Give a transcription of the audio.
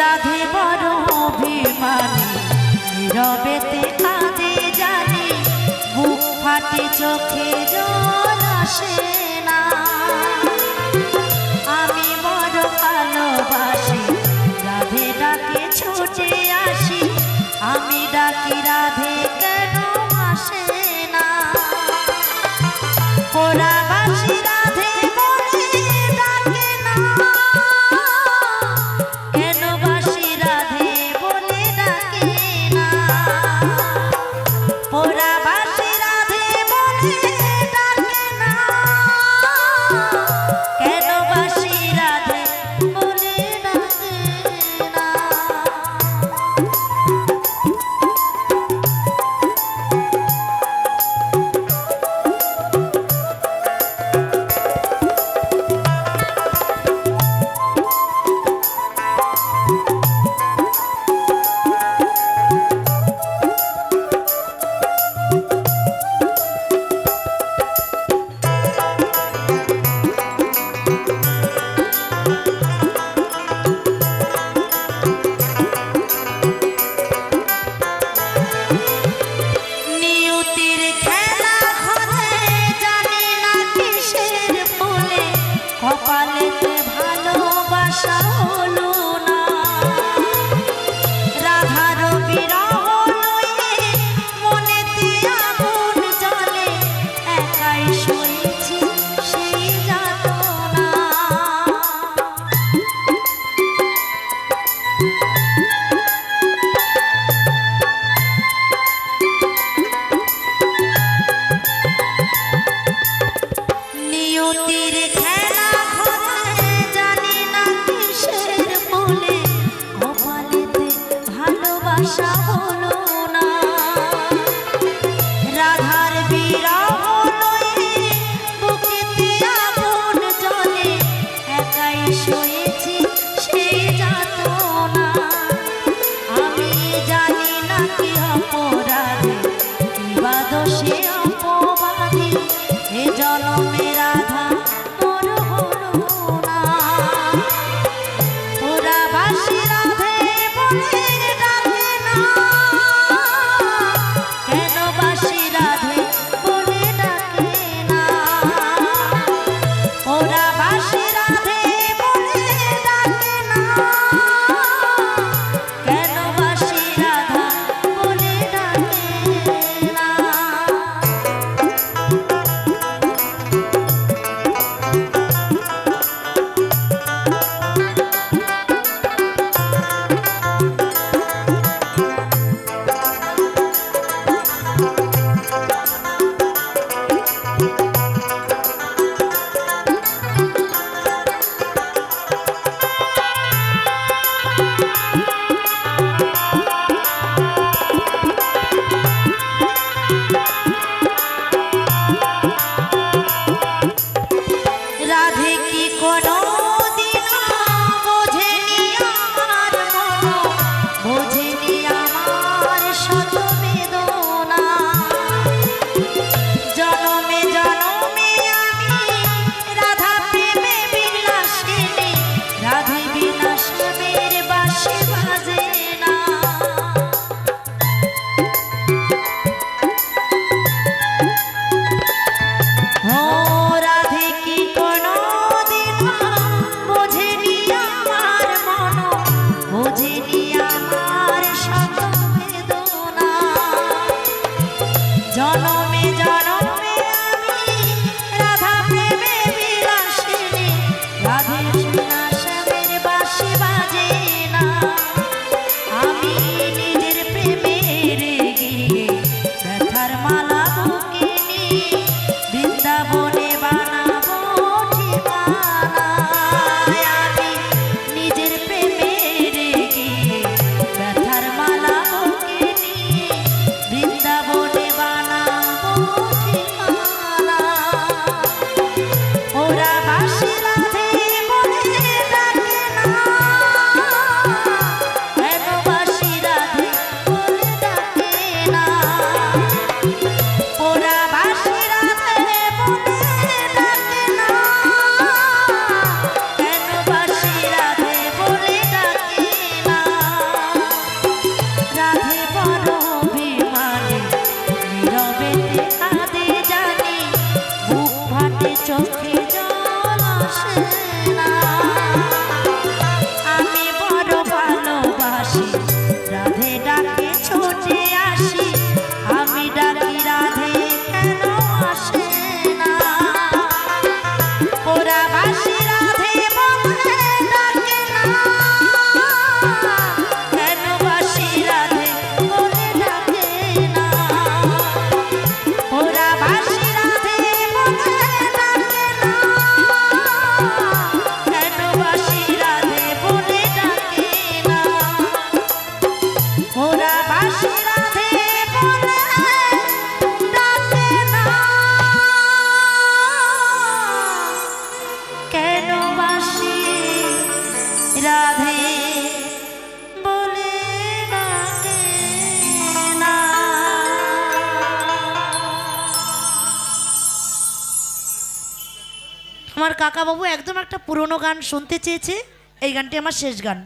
রাধে বড় অভিমানী, নীরবেতে কাঁদে জানি, বুক ফাটে চোখে জল আসে না। আমি বড় ভালোবাসি, রাধে ডাকে ছুটে আসি, আমি ডাকি রাধে কেন আসে না। ওরা বাসি রাধে বলে ডাকে না, কেন বাসি রাধে বলে ডাকে না। ওরা বাসি রাধে বলে ডাকে না, কেন বাসি রাধে বলে ডাকে না। কপালেতে ভালোবাসা হলো না, রাধার বিরহ লয়ে মনেতে আগুন জ্বলে, একাই সইছি সেই যাতনা। নিয়তির খেলা জানি না কিসের বলে, কপালেতে ভালোবাসা হলো না, রাধার বিরহ লয়ে বুকেতে আগুন জ্বলে, একাই সয়েছি সেই যাতনা। আমি জানি না কি অপরাধে, কিবা দোষে অপবাদে, এ জনমে রাধা মোর হলো না। ওরা বাসি রাধে বলে ডাকে না, কেন বাসি রাধে বলে ডাকে না। ওরা বাসি রাধে বলে ডাকে না, কেন বাসি রাধা বলে ডাকে না। রাধে কি কোনো দিন বোঝেনি আমার মন, বোঝেনি আমার শত বেদনা। জনমে জনমে আমি রাধা প্রেমে বিলাসিনী, রাধে বিনা শ্যামের বাঁশি বাজে না। রাধে কি কোনো দিন বোঝেনি আমার মন, বোঝেনি আমার শত বেদনা। জনমে জনমে আমি রাধা প্রেমে বিলাসিনী, রাধে বিনা শ্যামের বাঁশি বাজে না। আমি নিজের প্রেমের গিয়ে ব্যথার মালা বুকে নিয়ে বৃন্দাবনে বানাবো ঠিকানা। আমি নিজের প্রেমের গিয়ে ব্যথার মালা বুকে নিয়ে বৃন্দাবনে বানাবো ঠিকানা। ওরা বাসি রাধে বলে ডাকে না, কেন বাসি রাধে বলে ডাকে না ওরা বাসি রাধে বলে ডাকে না কেন বাসি রাধে বলে ডাকে না ওরা বাসি রাধে বলে ডাকে না কেন বাসি রাধে বলে ডাকে না। আমার কাকা বাবু একদম একটা পুরনো গান শুনতে চেয়েছে, এই গানটি আমার শেষ গান।